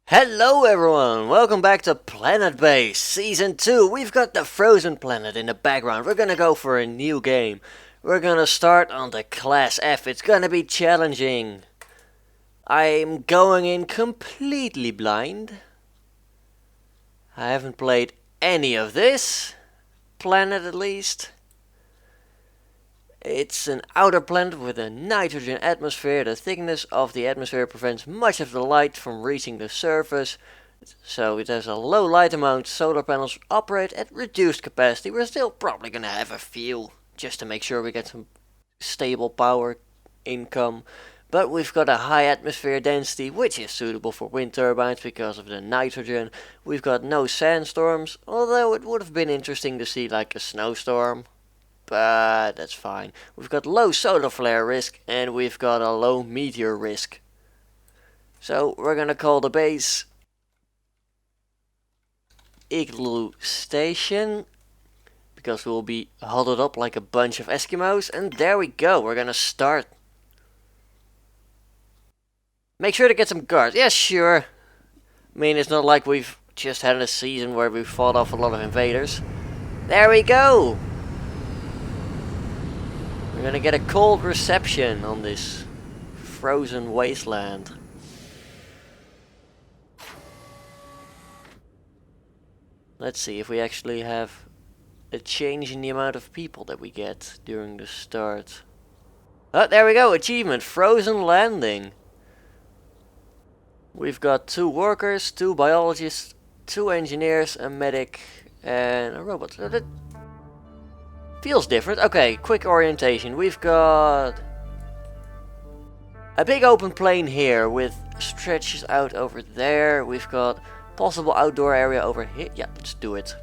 Hello everyone, welcome back to Planetbase Season 2. We've got the frozen planet in the background. We're gonna go for a new game. We're gonna start on the Class F. It's gonna be challenging. I'm going in completely blind. I haven't played any of this planet at least. It's an outer planet with a nitrogen atmosphere. The thickness of the atmosphere prevents much of the light from reaching the surface. So it has a low light amount. Solar panels operate at reduced capacity. We're still probably gonna have a few just to make sure we get some stable power income. But we've got a high atmosphere density, which is suitable for wind turbines because of the nitrogen. We've got no sandstorms, although it would have been interesting to see like a snowstorm. But that's fine. We've got low solar flare risk and we've got a low meteor risk. So we're gonna call the base Igloo Station, because we'll be huddled up like a bunch of Eskimos. And there we go, we're gonna start. Make sure to get some guards. Yeah, sure. I mean, it's not like we've just had a season where we fought off a lot of invaders. There we go. We're gonna get a cold reception on this frozen wasteland. Let's see if we actually have a change in the amount of people that we get during the start. Oh, there we go, achievement, frozen landing. We've got 2 workers, 2 biologists, 2 engineers, a medic, and a robot. That feels different. Okay, quick orientation. We've got a big open plain here with stretches out over there. We've got possible outdoor area over here. Yeah, let's do it.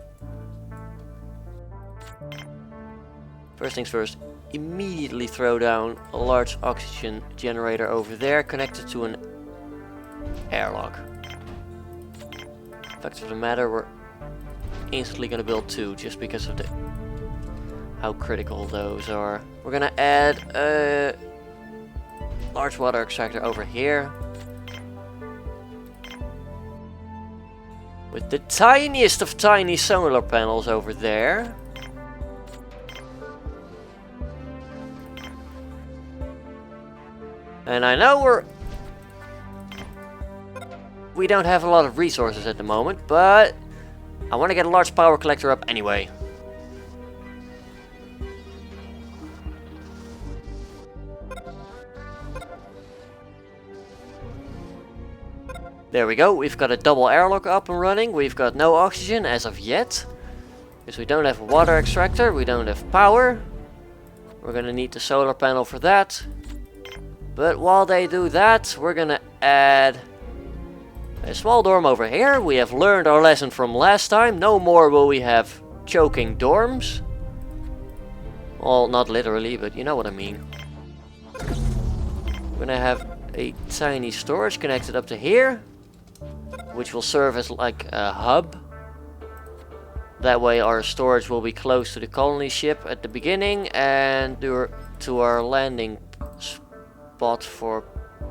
First things first, immediately throw down a large oxygen generator over there connected to an airlock. Fact of the matter, we're instantly gonna build 2 just because of how critical those are. We're gonna add a large water extractor over here with the tiniest of tiny solar panels over there. And I know we don't have a lot of resources at the moment, but I want to get a large power collector up anyway. There we go, we've got a double airlock up and running. We've got no oxygen as of yet, because we don't have a water extractor, we don't have power. We're gonna need the solar panel for that. But while they do that, we're gonna add a small dorm over here. We have learned our lesson from last time. No more will we have choking dorms. Well, not literally, but you know what I mean. We're gonna have a tiny storage connected up to here, which will serve as like a hub. That way our storage will be close to the colony ship at the beginning and to our landing spot for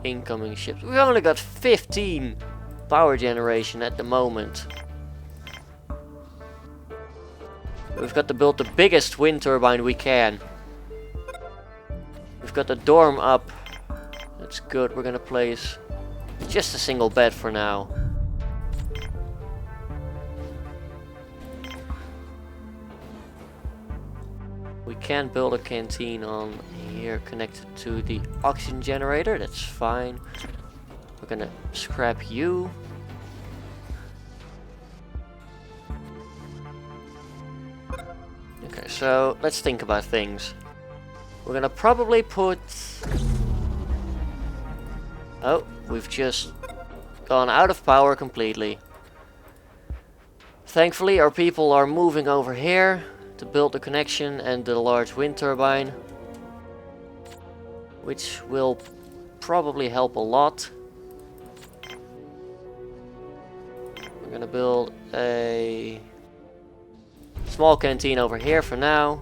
incoming ships. We've only got 15 power generation at the moment. We've got to build the biggest wind turbine we can. We've got the dorm up. That's good. We're gonna place just a single bed for now. We can build a canteen on here connected to the oxygen generator. That's fine. We're gonna scrap you. Okay, so let's think about things. We're gonna probably put... Oh, we've just gone out of power completely. Thankfully, our people are moving over here to build the connection and the large wind turbine, which will probably help a lot. We're gonna build a small canteen over here for now.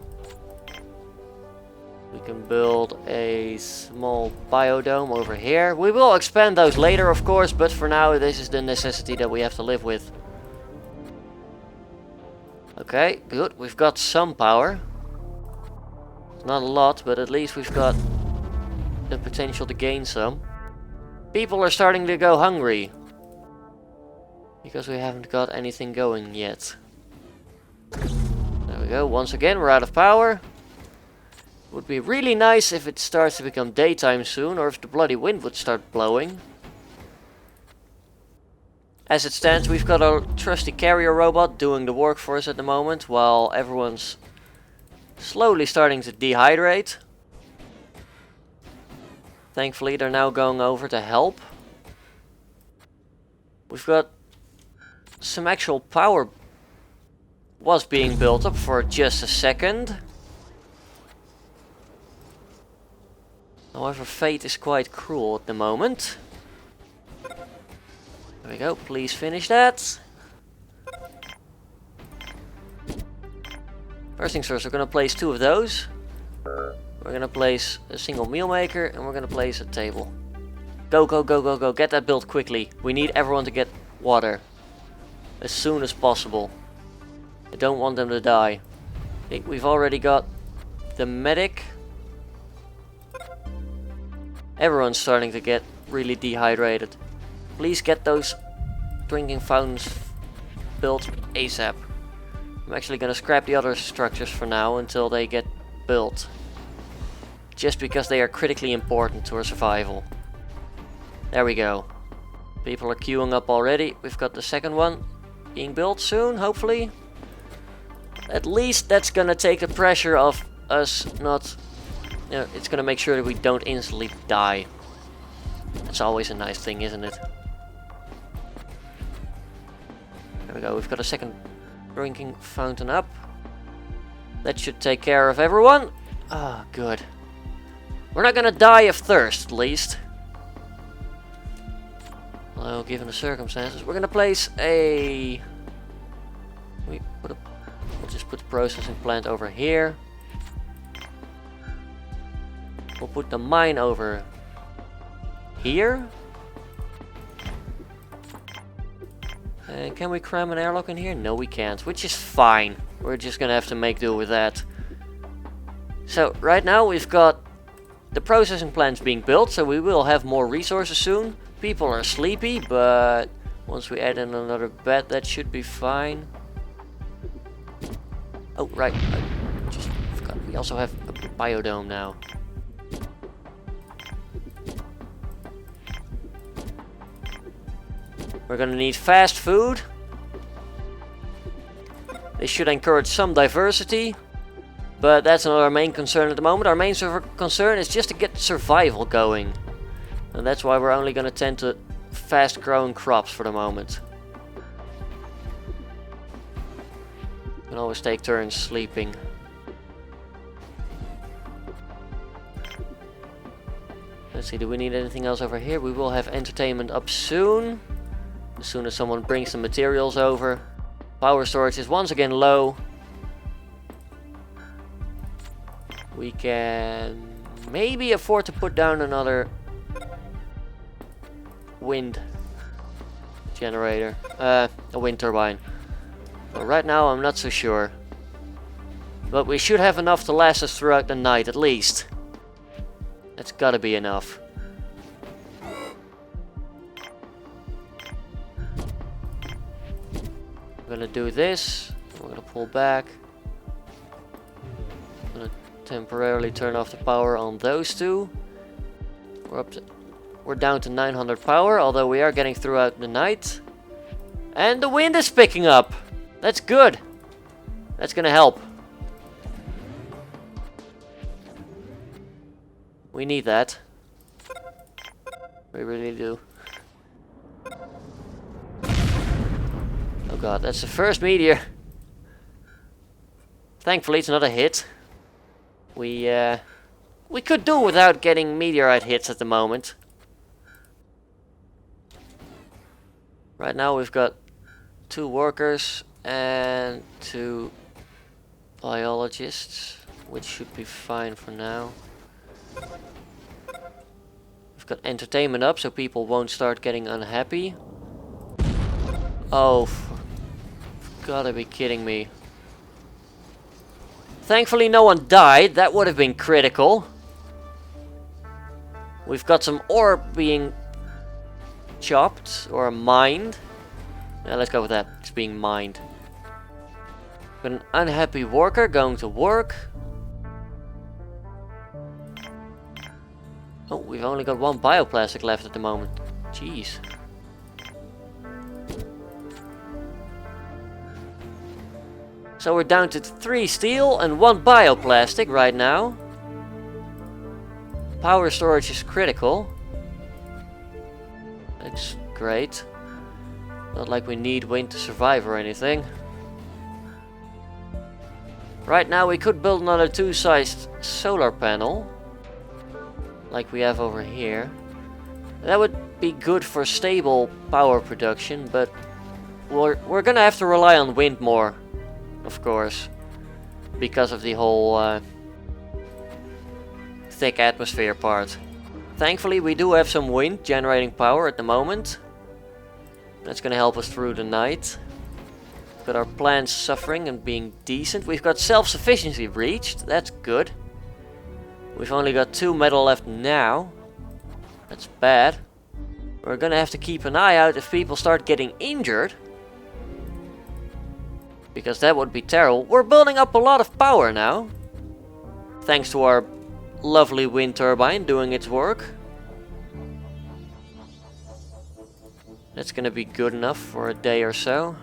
We can build a small biodome over here. We will expand those later, of course, but for now this is the necessity that we have to live with. Okay, good. We've got some power. Not a lot, but at least we've got the potential to gain some. People are starting to go hungry. Because we haven't got anything going yet. There we go. Once again, we're out of power. Would be really nice if it starts to become daytime soon, or if the bloody wind would start blowing. As it stands, we've got our trusty carrier robot doing the work for us at the moment, while everyone's slowly starting to dehydrate. Thankfully, they're now going over to help. We've got some actual power was being built up for just a second. However, fate is quite cruel at the moment. There we go, please finish that. First things first, we're gonna place 2 of those. We're gonna place a single meal maker and we're gonna place a table. Go, go, go, go, go, get that built quickly. We need everyone to get water as soon as possible. I don't want them to die. We've already got the medic. Everyone's starting to get really dehydrated. Please get those drinking fountains built ASAP. I'm actually gonna scrap the other structures for now until they get built. Just because they are critically important to our survival. There we go. People are queuing up already. We've got the second one being built soon, hopefully. At least that's gonna take the pressure off us not... You know, it's gonna make sure that we don't instantly die. That's always a nice thing, isn't it? There we go, we've got a second drinking fountain up. That should take care of everyone. Ah, good. We're not gonna die of thirst, at least. Well, given the circumstances, we're gonna place a... We'll just put the processing plant over here. We'll put the mine over here. And can we cram an airlock in here? No, we can't, which is fine. We're just gonna have to make do with that. So, right now we've got the processing plants being built, so we will have more resources soon. People are sleepy, but once we add in another bed, that should be fine. Oh, right. I just forgot. We also have a biodome now. We're gonna need fast food. This should encourage some diversity. But that's not our main concern at the moment. Our main concern is just to get survival going. And that's why we're only gonna tend to fast growing crops for the moment. We can always take turns sleeping. Let's see, do we need anything else over here? We will have entertainment up soon. As soon as someone brings some materials over. Power storage is once again low. We can maybe afford to put down another wind generator. A wind turbine. But right now I'm not so sure. But we should have enough to last us throughout the night at least. That's gotta be enough. We're gonna do this. We're gonna pull back. I'm gonna temporarily turn off the power on those two. We're down to 900 power, although we are getting throughout the night. And the wind is picking up. That's good. That's gonna help. We need that. We really do. Oh god, that's the first meteor. Thankfully it's not a hit. We could do without getting meteorite hits at the moment. Right now we've got 2 workers and 2 biologists. which should be fine for now. We've got entertainment up, so people won't start getting unhappy. Oh, gotta be kidding me. Thankfully no one died, that would have been critical. We've got some ore being chopped or mined. Yeah, let's go with that, it's being mined. Got an unhappy worker going to work. Oh, we've only got one bioplastic left at the moment. Jeez. So we're down to 3 steel and 1 bioplastic right now. Power storage is critical. That's great. Not like we need wind to survive or anything. Right now we could build another 2-sized solar panel. Like we have over here. That would be good for stable power production, but we're gonna have to rely on wind more. Of course. Because of the whole thick atmosphere part. Thankfully we do have some wind generating power at the moment. That's gonna help us through the night. We've got our plants suffering and being decent. We've got self-sufficiency reached. That's good. We've only got 2 metal left now. That's bad. We're gonna have to keep an eye out if people start getting injured. Because that would be terrible. We're building up a lot of power now. Thanks to our lovely wind turbine doing its work. That's gonna be good enough for a day or so.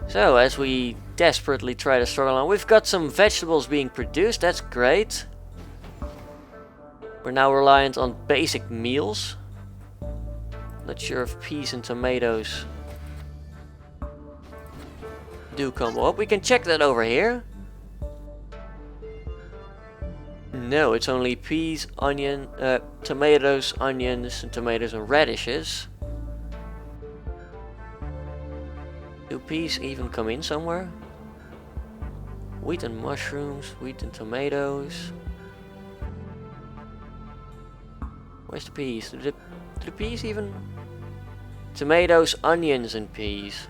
So, as we desperately try to struggle on, we've got some vegetables being produced, that's great. We're now reliant on basic meals. Not sure if peas and tomatoes do combo up. We can check that over here. No, it's only peas, tomatoes, onions, and radishes. Do peas even come in somewhere? Wheat and mushrooms, wheat and tomatoes. Where's the peas? Do the peas even? Tomatoes, onions, and peas.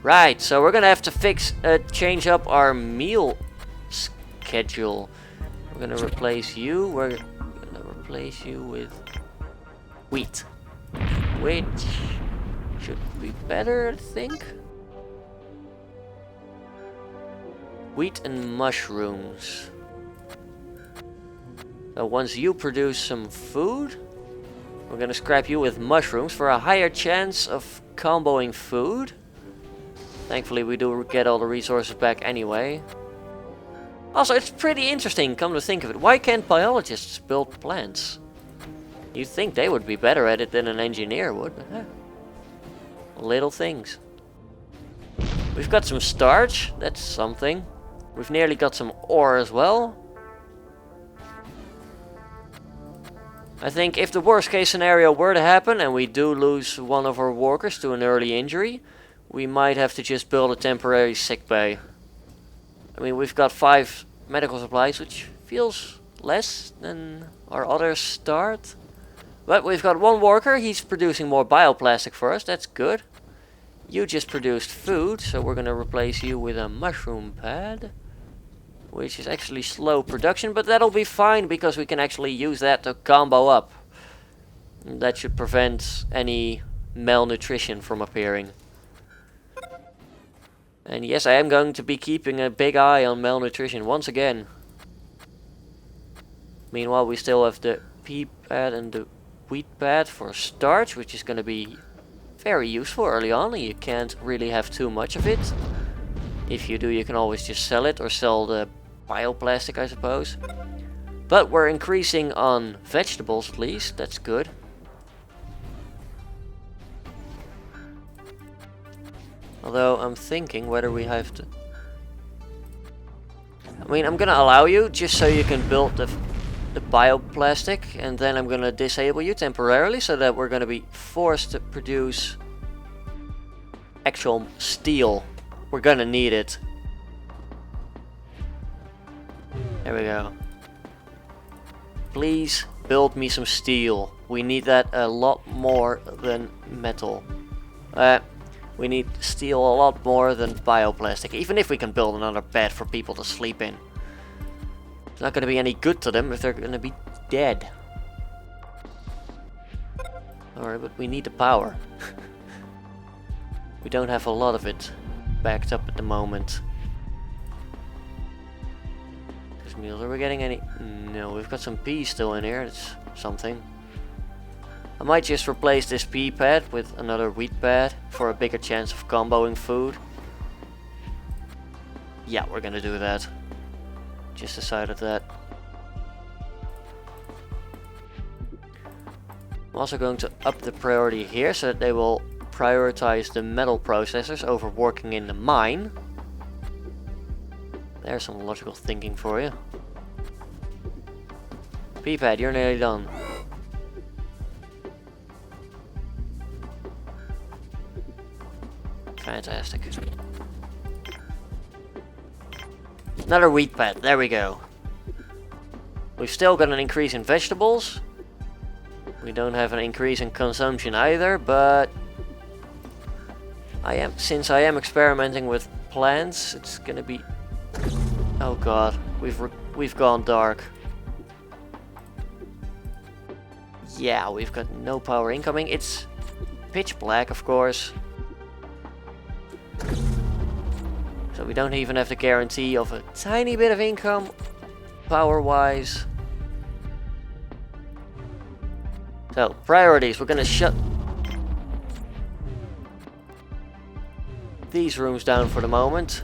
Right, so we're gonna have to change up our meal schedule. We're gonna replace you. We're gonna replace you with wheat, which should be better, I think. Wheat and mushrooms. So once you produce some food, we're gonna scrap you with mushrooms for a higher chance of comboing food. Thankfully we do get all the resources back anyway. Also, it's pretty interesting, come to think of it. Why can't biologists build plants? You'd think they would be better at it than an engineer would, but little things. We've got some starch, that's something. We've nearly got some ore as well. I think if the worst case scenario were to happen and we do lose one of our workers to an early injury, we might have to just build a temporary sick bay. I mean, we've got 5 medical supplies, which feels less than our other start. But we've got 1 worker, he's producing more bioplastic for us, that's good. You just produced food, so we're gonna replace you with a mushroom pad. Which is actually slow production, but that'll be fine because we can actually use that to combo up. That should prevent any malnutrition from appearing. And yes, I am going to be keeping a big eye on malnutrition once again. Meanwhile, we still have the pea pad and the wheat pad for starch, which is going to be very useful early on. You can't really have too much of it. If you do, you can always just sell it or sell the bioplastic, I suppose. But we're increasing on vegetables at least, that's good. Although I'm thinking whether we have to... I mean, I'm gonna allow you just so you can build the bioplastic, and then I'm gonna disable you temporarily so that we're gonna be forced to produce actual steel. We're gonna need it. There we go. Please build me some steel. We need that a lot more than metal. We need steel a lot more than bioplastic. Even if we can build another bed for people to sleep in. It's not gonna be any good to them if they're gonna be dead. Alright, but we need the power. We don't have a lot of it backed up at the moment. Are we getting any? No, we've got some peas still in here. It's something. I might just replace this pea pad with another wheat pad for a bigger chance of comboing food. Yeah, we're gonna do that. Just decided that. I'm also going to up the priority here so that they will prioritize the metal processors over working in the mine. There's some logical thinking for you. Pea-pad, you're nearly done. Fantastic. Another wheat pad, there we go. We've still got an increase in vegetables. We don't have an increase in consumption either, but since I am experimenting with plants, it's gonna be... Oh god, we've gone dark. Yeah, we've got no power incoming. It's pitch black, of course. So we don't even have the guarantee of a tiny bit of income, power-wise. So, priorities. We're gonna shut these rooms down for the moment.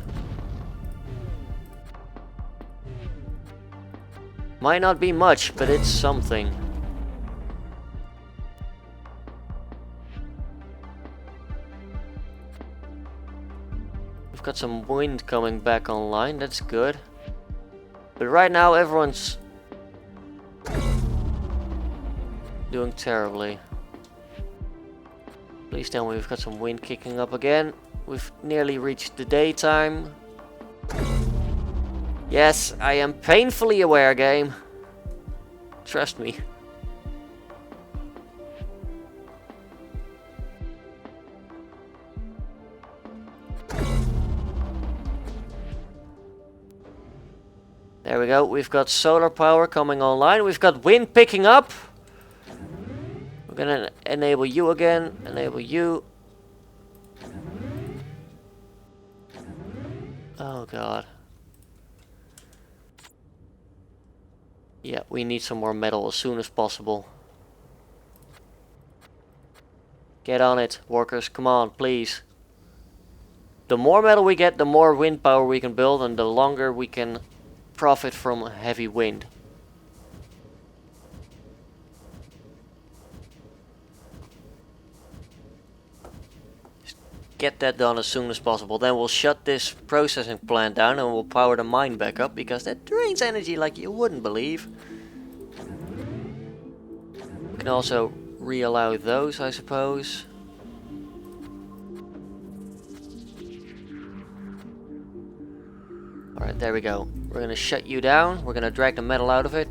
Might not be much, but it's something. We've got some wind coming back online, that's good. But right now everyone's doing terribly. Please tell me we've got some wind kicking up again. We've nearly reached the daytime. Yes, I am painfully aware, game. Trust me. There we go. We've got solar power coming online. We've got wind picking up. We're gonna enable you again. Enable you. Oh god. Yeah, we need some more metal as soon as possible. Get on it, workers. Come on, please. The more metal we get, the more wind power we can build, and the longer we can profit from heavy wind. Just get that done as soon as possible. Then we'll shut this processing plant down and we'll power the mine back up, because that drains energy like you wouldn't believe. We can also reallow those, I suppose. Alright, there we go. We're gonna shut you down. We're gonna drag the metal out of it.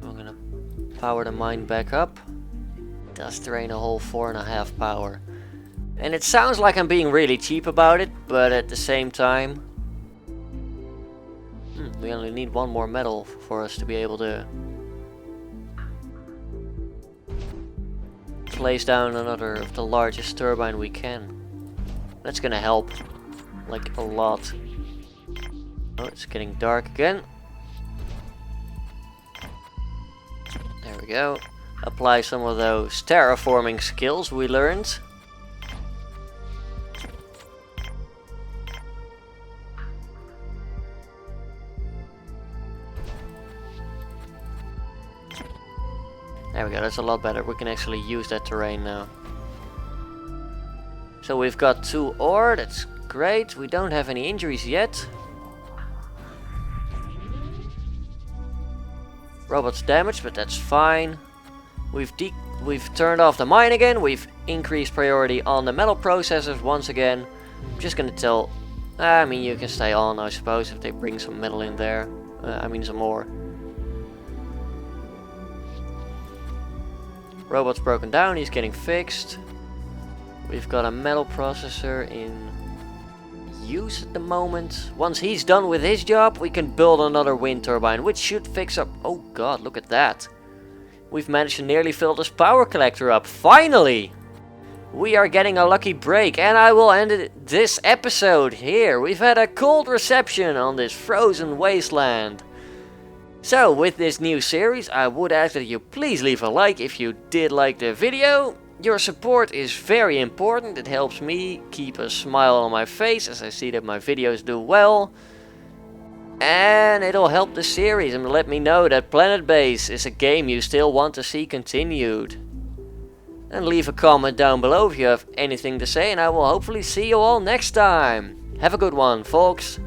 We're gonna power the mine back up. It does drain a whole 4.5 power. And it sounds like I'm being really cheap about it, but at the same time... we only need one more metal for us to be able to place down another of the largest turbine we can. That's gonna help. Like a lot. Oh, it's getting dark again. There we go. Apply some of those terraforming skills we learned. There we go, that's a lot better. We can actually use that terrain now. So we've got 2 ore, that's great. We don't have any injuries yet. Robot's damaged, but that's fine. We've turned off the mine again. We've increased priority on the metal processors once again. I'm just gonna tell, I mean, you can stay on, I suppose, if they bring some metal in there. I mean, some more. Robot's broken down, he's getting fixed. We've got a metal processor in use at the moment. Once he's done with his job, we can build another wind turbine, which should fix up. Oh god, look at that. We've managed to nearly fill this power collector up. Finally! We are getting a lucky break, and I will end this episode here. We've had a cold reception on this frozen wasteland. So, with this new series, I would ask that you please leave a like if you did like the video. Your support is very important. It helps me keep a smile on my face as I see that my videos do well. And it'll help the series and let me know that Planetbase is a game you still want to see continued. And leave a comment down below if you have anything to say, and I will hopefully see you all next time. Have a good one, folks.